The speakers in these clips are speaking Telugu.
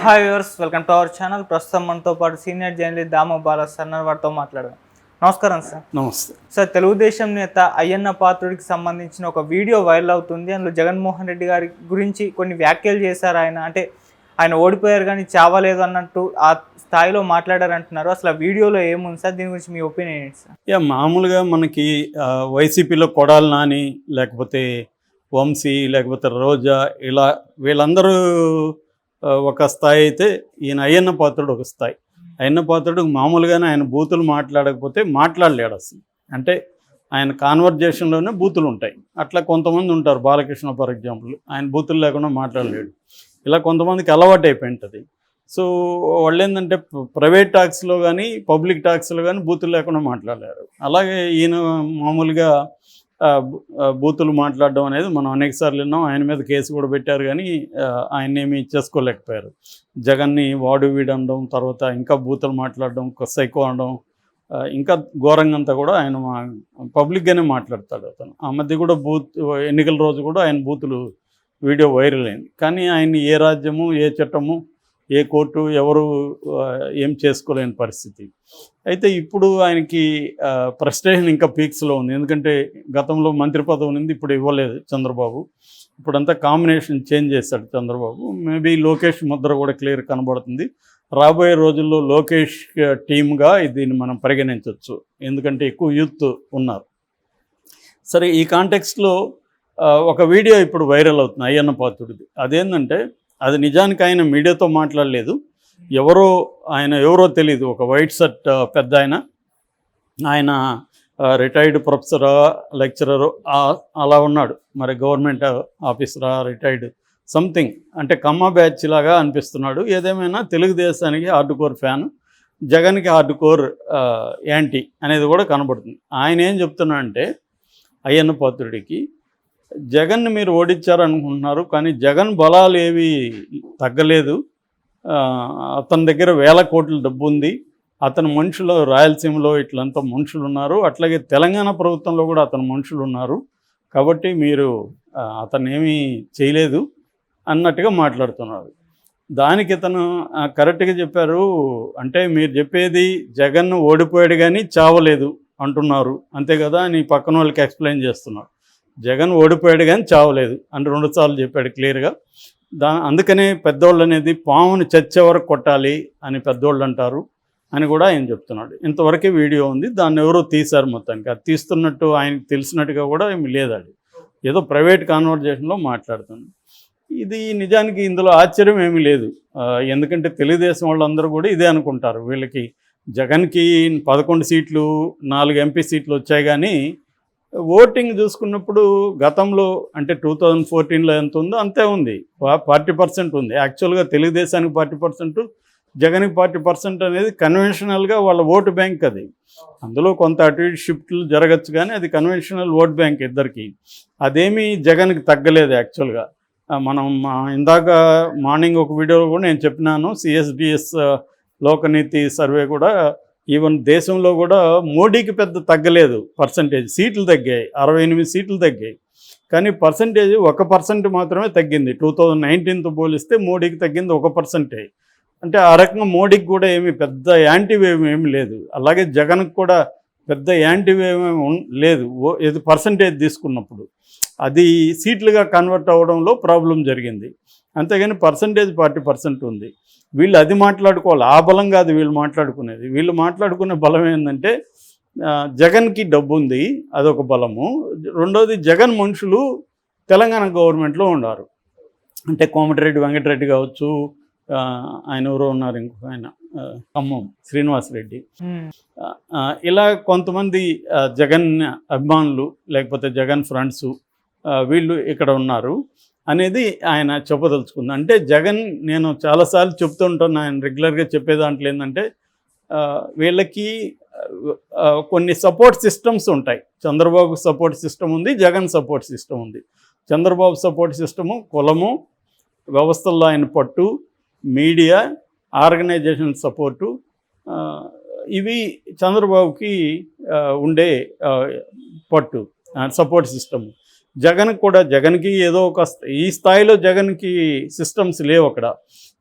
Hi viewers, welcome to our channel. ప్రస్తుతం మనతో పాటు సీనియర్ జర్నలిస్ట్ దాము బాలా సార్ వారితో మాట్లాడదాం. నమస్కారం సార్. నమస్తే సార్, తెలుగుదేశం నేత అయ్యన్న పాత్రుడికి సంబంధించిన ఒక వీడియో వైరల్ అవుతుంది. అందులో జగన్మోహన్ రెడ్డి గారి గురించి కొన్ని వ్యాఖ్యలు చేశారు. ఆయన ఓడిపోయారు కానీ చావలేదు అన్నట్టు ఆ స్థాయిలో మాట్లాడారంటున్నారు. అసలు ఆ వీడియోలో ఏముంది సార్? దీని గురించి మీ ఒపీనియన్ ఏంటి సార్? మామూలుగా మనకి వైసీపీలో కొడాలి నాని, లేకపోతే వంశీ, లేకపోతే రోజా, ఇలా వీళ్ళందరూ ఒక స్థాయి అయితే ఈయన అయ్యన్న పాత్రుడు ఒక స్థాయి. అయ్యన్న పాత్రుడు మామూలుగానే ఆయన బూతులు మాట్లాడకపోతే మాట్లాడలేడు అసలు. అంటే ఆయన కాన్వర్జేషన్లోనే బూతులు ఉంటాయి. అట్లా కొంతమంది ఉంటారు. బాలకృష్ణ ఫర్ ఎగ్జాంపుల్, ఆయన బూతులు లేకుండా మాట్లాడలేడు. ఇలా కొంతమందికి అలవాటు అయిపోయింటుంది. సో వాళ్ళు ఏంటంటే ప్రైవేట్ టాక్స్లో కానీ పబ్లిక్ టాక్స్లో కానీ బూతులు లేకుండా మాట్లాడలేరు. అలాగే ఈయన మామూలుగా బూతులు మాట్లాడడం అనేది మనం అనేకసార్లు విన్నాం. ఆయన మీద కేసు కూడా పెట్టారు కానీ ఆయన్నేమి చేసుకోలేకపోయారు. జగన్ని వాడు వీడడం, తర్వాత ఇంకా బూతులు మాట్లాడడం, సైకో అనడం, ఇంకా ఘోరంగా కూడా ఆయన పబ్లిక్గానే మాట్లాడతాడు అతను. ఆ మధ్య కూడా ఎన్నికల రోజు కూడా ఆయన బూతులు వీడియో వైరల్ అయింది. కానీ ఆయన ఏ రాజ్యము, ఏ చట్టము, ఏ కోర్టు ఎవరు ఏం చేసుకోలేని పరిస్థితి. అయితే ఇప్పుడు ఆయనకి ఫ్రస్ట్రేషన్ ఇంకా పీక్స్లో ఉంది. ఎందుకంటే గతంలో మంత్రి పదవి ఉంది, ఇప్పుడు ఇవ్వలేదు చంద్రబాబు. ఇప్పుడంతా కాంబినేషన్ చేంజ్ చేశాడు చంద్రబాబు. మేబీ లోకేష్ ముద్ర కూడా క్లియర్ కనబడుతుంది. రాబోయే రోజుల్లో లోకేష్ టీమ్గా దీన్ని మనం పరిగణించవచ్చు. ఎందుకంటే ఎక్కువ యూత్ ఉన్నారు. సరే, ఈ కాంటెక్స్ట్లో ఒక వీడియో ఇప్పుడు వైరల్ అవుతుంది అయ్యన్న పాత్రుడిది. అదేంటంటే అది నిజానికి ఆయన మీడియాతో మాట్లాడలేదు. ఎవరో తెలీదు, ఒక వైట్ షర్ట్ పెద్ద ఆయన రిటైర్డ్ ప్రొఫెసరా, లెక్చరరు అలా ఉన్నాడు. మరి గవర్నమెంట్ ఆఫీసరా, రిటైర్డ్ సంథింగ్, అంటే కమ్మ బ్యాచ్ లాగా అనిపిస్తున్నాడు. ఏదేమైనా తెలుగుదేశానికి హార్డ్ కోర్ ఫ్యాను, జగన్కి హార్డ్ కోర్ యాంటీ అనేది కూడా కనబడుతుంది. ఆయన ఏం చెప్తున్నాడంటే అయ్యన్న పాత్రుడికి, జగన్ని మీరు ఓడించారనుకుంటున్నారు కానీ జగన్ బలాలు ఏవి తగ్గలేదు. అతని దగ్గర 1000 కోట్ల డబ్బు ఉంది. అతని మనుషులు రాయలసీమలో ఇట్లంతా మనుషులు ఉన్నారు. అట్లాగే తెలంగాణ ప్రభుత్వంలో కూడా అతని మనుషులు ఉన్నారు. కాబట్టి మీరు అతను ఏమీ చేయలేదు అన్నట్టుగా మాట్లాడుతున్నారు. దానికి ఇతను కరెక్ట్గా చెప్పారు. అంటే మీరు చెప్పేది జగన్ ఓడిపోయాడు కానీ చావలేదు అంటున్నారు, అంతే కదా అని పక్కన వాళ్ళకి ఎక్స్ప్లెయిన్ చేస్తున్నారు. జగన్ ఓడిపోయాడు కానీ చావలేదు అని 2 సార్లు చెప్పాడు క్లియర్గా. అందుకనే పెద్దోళ్ళు అనేది పాముని చచ్చే వరకు కొట్టాలి అని పెద్దోళ్ళు అంటారు అని కూడా ఆయన చెప్తున్నాడు. ఇంతవరకే వీడియో ఉంది, దాన్ని ఎవరో తీశారు. మొత్తానికి అది తీస్తున్నట్టు ఆయనకు తెలిసినట్టుగా కూడా ఏమి లేదు. అది ఏదో ప్రైవేట్ కాన్వర్జేషన్లో మాట్లాడుతుంది. ఇది నిజానికి ఇందులో ఆశ్చర్యం ఏమీ లేదు. ఎందుకంటే తెలుగుదేశం వాళ్ళందరూ కూడా ఇదే అనుకుంటారు. వీళ్ళకి జగన్కి 11 సీట్లు, 4 ఎంపీ సీట్లు వచ్చాయి. కానీ ఓటింగ్ చూసుకున్నప్పుడు గతంలో అంటే 2014లో ఎంత ఉందో అంతే ఉంది, 40% ఉంది. యాక్చువల్గా తెలుగుదేశానికి 40%, జగన్కి 40% అనేది కన్వెన్షనల్గా వాళ్ళ ఓటు బ్యాంక్. అది అందులో కొంత అటు ఇటు షిఫ్ట్లు జరగచ్చు కానీ అది కన్వెన్షనల్ ఓట్ బ్యాంక్ ఇద్దరికి. అదేమీ జగన్కి తగ్గలేదు. యాక్చువల్గా మనం ఇందాక మార్నింగ్ ఒక వీడియోలో కూడా నేను చెప్పినాను, CSDS లోకనీతి సర్వే కూడా ఈవెన్ దేశంలో కూడా మోడీకి పెద్ద తగ్గలేదు పర్సంటేజ్. సీట్లు తగ్గాయి, 68 సీట్లు తగ్గాయి. కానీ పర్సంటేజ్ 1% మాత్రమే తగ్గింది. 2019తో పోలిస్తే మోడీకి తగ్గింది 1%. అంటే ఆ రకంగా మోడీకి కూడా ఏమి పెద్ద యాంటీ వేవ్ ఏమి లేదు. అలాగే జగన్కి కూడా పెద్ద యాంటీ వేవ్ ఏమి లేదు. ఇది పర్సంటేజ్ తీసుకున్నప్పుడు అది సీట్లుగా కన్వర్ట్ అవ్వడంలో ప్రాబ్లం జరిగింది. అంతేగాని పర్సంటేజ్ 40% ఉంది. వీళ్ళు అది మాట్లాడుకోవాలి, ఆ బలం కాదు వీళ్ళు మాట్లాడుకునేది. వీళ్ళు మాట్లాడుకునే బలం ఏంటంటే జగన్కి డబ్బు ఉంది, అదొక బలము. రెండోది జగన్ మనుషులు తెలంగాణ గవర్నమెంట్లో ఉన్నారు. అంటే కోమటిరెడ్డి వెంకటరెడ్డి కావచ్చు, ఆయన ఎవరో ఉన్నారు, ఇంకొక ఆయన ఖమ్మం శ్రీనివాసరెడ్డి, ఇలా కొంతమంది జగన్ అభిమానులు లేకపోతే జగన్ ఫ్రెండ్స్ వీళ్ళు ఇక్కడ ఉన్నారు అనేది ఆయన చెప్పదలుచుకుంది. అంటే జగన్, నేను చాలాసార్లు చెప్తుంటాను, ఆయన రెగ్యులర్గా చెప్పే దాంట్లో ఏంటంటే వీళ్ళకి కొన్ని సపోర్ట్ సిస్టమ్స్ ఉంటాయి. చంద్రబాబు సపోర్ట్ సిస్టమ్ ఉంది, జగన్ సపోర్ట్ సిస్టమ్ ఉంది. చంద్రబాబు సపోర్ట్ సిస్టము కులము, వ్యవస్థల్లో ఆయన పట్టు, మీడియా, ఆర్గనైజేషన్ సపోర్టు, ఇవి చంద్రబాబుకి ఉండే పట్టు సపోర్ట్ సిస్టమ్. జగన్కి ఏదో ఒక ఈ స్థాయిలో జగన్కి సిస్టమ్స్ లేవు అక్కడ.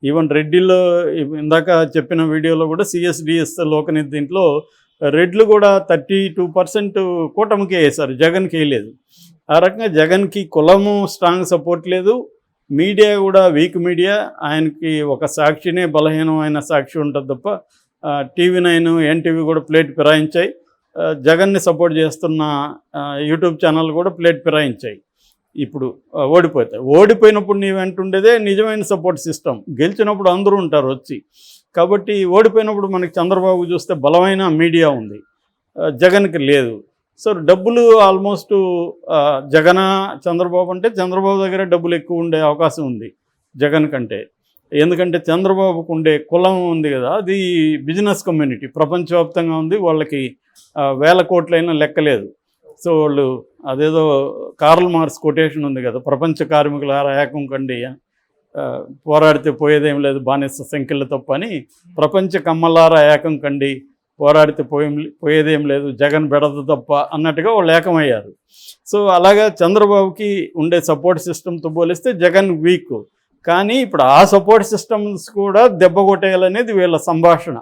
ఈవెన్ రెడ్డిలో ఇందాక చెప్పిన వీడియోలో కూడా సిఎస్డిఎస్ లోకనిధి దీంట్లో రెడ్లు కూడా 32% కూటమికే వేశారు, జగన్కి వేయలేదు. ఆ రకంగా జగన్కి కులము స్ట్రాంగ్ సపోర్ట్ లేదు, మీడియా కూడా వీక్ మీడియా. ఆయనకి ఒక సాక్షినే బలహీనమైన సాక్షి ఉంటుంది తప్ప TV9 ఎన్టీవీ కూడా ప్లేట్ ఫిరాయించాయి. జగన్ని సపోర్ట్ చేస్తున్న యూట్యూబ్ ఛానల్ కూడా ప్లేట్ ఫిరాయించాయి. ఇప్పుడు ఓడిపోయినప్పుడు నీ వెంట ఉండేదే నిజమైన సపోర్ట్ సిస్టమ్. గెలిచినప్పుడు అందరూ ఉంటారు వచ్చి. కాబట్టి ఓడిపోయినప్పుడు మనకి చంద్రబాబు చూస్తే బలమైన మీడియా ఉంది, జగన్కి లేదు. సో డబ్బులు ఆల్మోస్ట్ చంద్రబాబు అంటే చంద్రబాబు దగ్గర డబ్బులు ఎక్కువ ఉండే అవకాశం ఉంది జగన్ కంటే. ఎందుకంటే చంద్రబాబుకు ఉండే కులం ఉంది కదా, అది బిజినెస్ కమ్యూనిటీ ప్రపంచవ్యాప్తంగా ఉంది, వాళ్ళకి వేల కోట్లైనా లెక్కలేదు. సో వాళ్ళు అదేదో కార్ల్ మార్క్స్ కొటేషన్ ఉంది కదా, ప్రపంచ కార్మికుల ఏకం కండి, పోరాడితే పోయేదేం లేదు బానిస సంఖ్యలు తప్ప అని, ప్రపంచ కమ్మలారా ఏకం కండి, పోరాడితే పోయేదేం లేదు జగన్ బెడద తప్ప అన్నట్టుగా వాళ్ళు ఏకమయ్యారు. సో అలాగా చంద్రబాబుకి ఉండే సపోర్ట్ సిస్టమ్తో పోలిస్తే జగన్ వీక్. కానీ ఇప్పుడు ఆ సపోర్ట్ సిస్టమ్స్ కూడా దెబ్బ కొట్టేయాలనేది వీళ్ళ సంభాషణ,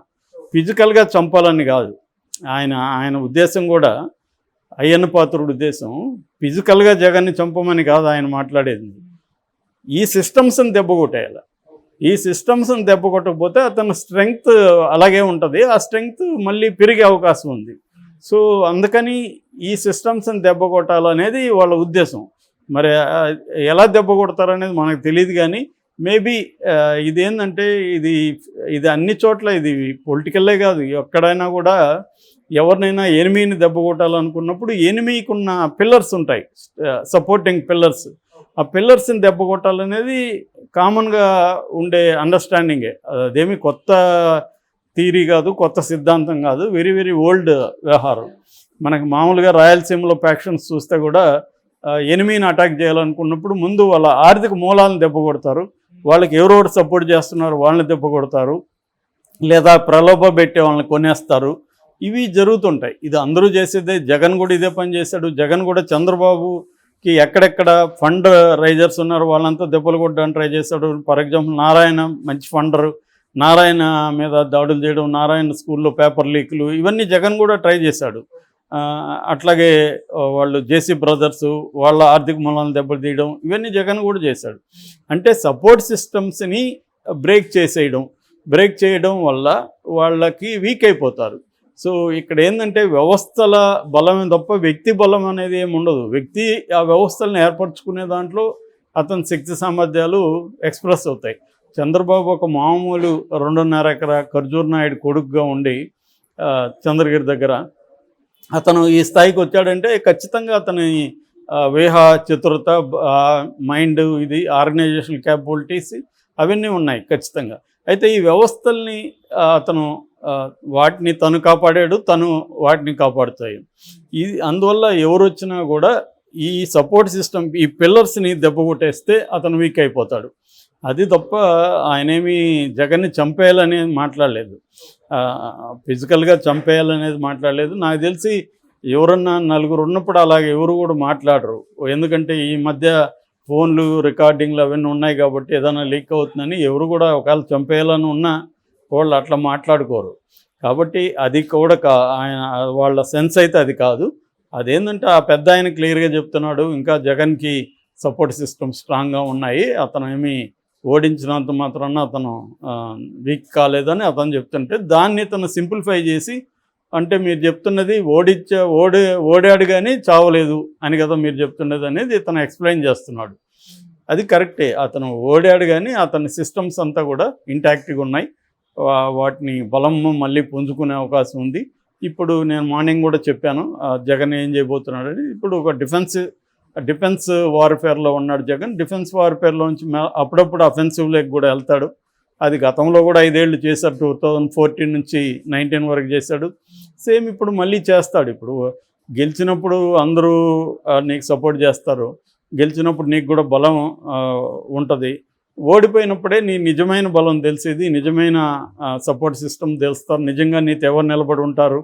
ఫిజికల్గా చంపాలని కాదు. ఆయన ఉద్దేశం కూడా, అయ్యన్న పాత్రుడి ఉద్దేశం ఫిజికల్గా జగన్ని చంపమని కాదు ఆయన మాట్లాడేది. ఈ సిస్టమ్స్ని దెబ్బ కొట్టేయాలి. ఈ సిస్టమ్స్ని దెబ్బ కొట్టకపోతే అతని స్ట్రెంగ్త్ అలాగే ఉంటుంది, ఆ స్ట్రెంగ్త్ మళ్ళీ పెరిగే అవకాశం ఉంది. సో అందుకని ఈ సిస్టమ్స్ని దెబ్బ కొట్టాలనేది వాళ్ళ ఉద్దేశం. మరి ఎలా దెబ్బ కొడతారనేది మనకు తెలియదు. కానీ మేబీ ఇదేంటంటే ఇది అన్ని చోట్ల ఇది పొలిటికల్లే కాదు, ఎక్కడైనా కూడా ఎవరినైనా ఎనిమిని దెబ్బ కొట్టాలనుకున్నప్పుడు ఎనిమికున్న పిల్లర్స్ ఉంటాయి, సపోర్టింగ్ పిల్లర్స్. ఆ పిల్లర్స్ని దెబ్బ కొట్టాలనేది కామన్గా ఉండే అండర్స్టాండింగే. అదేమి కొత్త థియరీ కాదు, కొత్త సిద్ధాంతం కాదు, వెరీ వెరీ ఓల్డ్ వ్యవహారం. మనకు మామూలుగా రాయలసీమలో ఫ్యాక్షన్స్ చూస్తే కూడా ఎనిమిని అటాక్ చేయాలనుకున్నప్పుడు ముందు వాళ్ళ ఆర్థిక మూలాలను దెబ్బ కొడతారు, వాళ్ళకి ఎవరెవరు సపోర్ట్ చేస్తున్నారు వాళ్ళని దెబ్బ కొడతారు, లేదా ప్రలోభ పెట్టే వాళ్ళని కొనేస్తారు. ఇవి జరుగుతుంటాయి. ఇది అందరూ చేసేదే. జగన్ కూడా ఇదే పని చేశాడు. జగన్ కూడా చంద్రబాబుకి ఎక్కడెక్కడ ఫండ్ రైజర్స్ ఉన్నారు వాళ్ళంతా దెబ్బలు కొట్టడానికి ట్రై చేశాడు. ఫర్ ఎగ్జాంపుల్ నారాయణ మంచి ఫండరు, నారాయణ మీద దాడులు చేయడం, నారాయణ స్కూల్లో పేపర్ లీకులు, ఇవన్నీ జగన్ కూడా ట్రై చేశాడు. అట్లాగే వాళ్ళు జేసీ బ్రదర్స్ వాళ్ళ ఆర్థిక మూలాలను దెబ్బలు తీయడం, ఇవన్నీ జగన్ కూడా చేశాడు. అంటే సపోర్ట్ సిస్టమ్స్ని బ్రేక్ చేయడం వల్ల వాళ్ళకి వీక్ అయిపోతారు. సో ఇక్కడ ఏంటంటే వ్యవస్థల బలమే తప్ప వ్యక్తి బలం అనేది ఏమి ఉండదు. వ్యక్తి ఆ వ్యవస్థలను ఏర్పరచుకునే దాంట్లో అతని శక్తి సామర్థ్యాలు ఎక్స్ప్రెస్ అవుతాయి. చంద్రబాబు ఒక మామూలు 2.5 ఎకరా ఖర్జూర్ నాయుడు కొడుకుగా ఉండి చంద్రగిరి దగ్గర అతను ఈ స్థాయికి వచ్చాడంటే ఖచ్చితంగా అతని వ్యూహ చతురత, మైండ్, ఇది ఆర్గనైజేషన్ క్యాపబిలిటీస్ అవన్నీ ఉన్నాయి ఖచ్చితంగా. అయితే ఈ వ్యవస్థల్ని అతను వాటిని తను కాపాడాడు, తను వాటిని కాపాడుతాయి. అందువల్ల ఎవరు వచ్చినా కూడా ఈ సపోర్ట్ సిస్టమ్, ఈ పిల్లర్స్ని దెబ్బ కొట్టేస్తే అతను వీక్ అయిపోతాడు. అది తప్ప ఆయనేమి జగన్ని చంపేయాలనేది మాట్లాడలేదు, ఫిజికల్గా చంపేయాలనేది మాట్లాడలేదు. నాకు తెలిసి ఎవరన్నా నలుగురు ఉన్నప్పుడు అలాగే ఎవరు కూడా మాట్లాడరు. ఎందుకంటే ఈ మధ్య ఫోన్లు రికార్డింగ్లు అవన్నీ ఉన్నాయి కాబట్టి ఏదైనా లీక్ అవుతుందని ఎవరు కూడా ఒకవేళ చంపేయాలని ఉన్నా వాళ్ళు అట్లా మాట్లాడుకోరు. కాబట్టి అది కూడా ఆయన వాళ్ళ సెన్స్ అయితే అది కాదు. అదేంటంటే ఆ పెద్ద ఆయన క్లియర్గా చెప్తున్నాడు, ఇంకా జగన్కి సపోర్ట్ సిస్టమ్ స్ట్రాంగ్గా ఉన్నాయి, అతను ఏమి ఓడించినంత మాత్రాన అతను వీక్ కాలేదని అతను చెప్తుంటే దాన్ని తను సింప్లిఫై చేసి, అంటే మీరు చెప్తున్నది ఓడాడు కానీ చావలేదు అని కదా మీరు చెప్తున్నది అనేది ఇతను ఎక్స్ప్లెయిన్ చేస్తున్నాడు. అది కరెక్టే, అతను ఓడాడు కానీ అతని సిస్టమ్స్ అంతా కూడా ఇంటాక్ట్గా ఉన్నాయి, వాటిని బలం మళ్ళీ పుంజుకునే అవకాశం ఉంది. ఇప్పుడు నేను మార్నింగ్ కూడా చెప్పాను జగన్ ఏం చేయబోతున్నాడని. ఇప్పుడు ఒక డిఫెన్స్ వార్ఫేర్లో ఉన్నాడు జగన్. డిఫెన్స్ వార్ఫేర్లోంచి అప్పుడప్పుడు అఫెన్సివ్లోకి కూడా వెళ్తాడు. అది గతంలో కూడా 5 ఏళ్ళు చేశాడు, 2014 నుంచి 19 వరకు చేశాడు. సేమ్ ఇప్పుడు మళ్ళీ చేస్తాడు. ఇప్పుడు గెలిచినప్పుడు అందరూ నీకు సపోర్ట్ చేస్తారు, గెలిచినప్పుడు నీకు కూడా బలం ఉంటుంది. ఓడిపోయినప్పుడే నీ నిజమైన బలం తెలిసేది, నిజమైన సపోర్ట్ సిస్టమ్ తెలుస్తారు, నిజంగా నీతో ఎవరు నిలబడి ఉంటారు,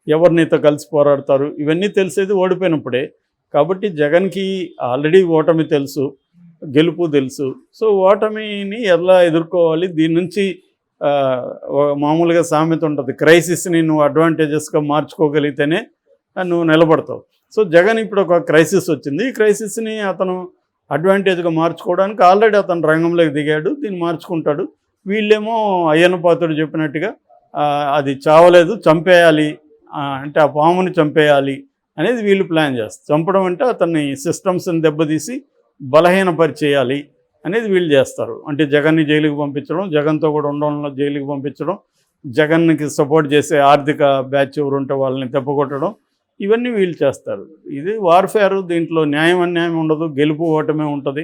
ఎవరు నీతో కలిసి పోరాడతారు, ఇవన్నీ తెలిసేది ఓడిపోయినప్పుడే. కాబట్టి జగన్కి ఆల్రెడీ ఓటమి తెలుసు, గెలుపు తెలుసు. సో ఓటమిని ఎలా ఎదుర్కోవాలి, దీని నుంచి మామూలుగా సామెత ఉంటుంది, క్రైసిస్ని నువ్వు అడ్వాంటేజెస్గా మార్చుకోగలిగితేనే నువ్వు నిలబడతావు. సో జగన్ ఇప్పుడు ఒక క్రైసిస్ వచ్చింది, ఈ క్రైసిస్ని అతను అడ్వాంటేజ్గా మార్చుకోవడానికి ఆల్రెడీ అతను రంగంలోకి దిగాడు, దీన్ని మార్చుకుంటాడు. వీళ్ళేమో అయ్యన్న పాత్రుడు చెప్పినట్టుగా అది చావలేదు, చంపేయాలి, అంటే ఆ పాముని చంపేయాలి అనేది వీళ్ళు ప్లాన్ చేస్తారు. చంపడం అంటే అతన్ని సిస్టమ్స్ని దెబ్బతీసి బలహీనపరిచేయాలి అనేది వీళ్ళు చేస్తారు. అంటే జగన్ని జైలుకి పంపించడం, జగన్తో కూడా ఉండడంలో జైలుకి పంపించడం, జగన్కి సపోర్ట్ చేసే ఆర్థిక బ్యాచ్ ఎవరు ఉంటే వాళ్ళని దెబ్బకొట్టడం, ఇవన్నీ వీళ్ళు చేస్తారు. ఇది వార్ఫేర్. దీంట్లో న్యాయం అన్యాయం ఉండదు, గెలుపు ఓటమే ఉంటుంది.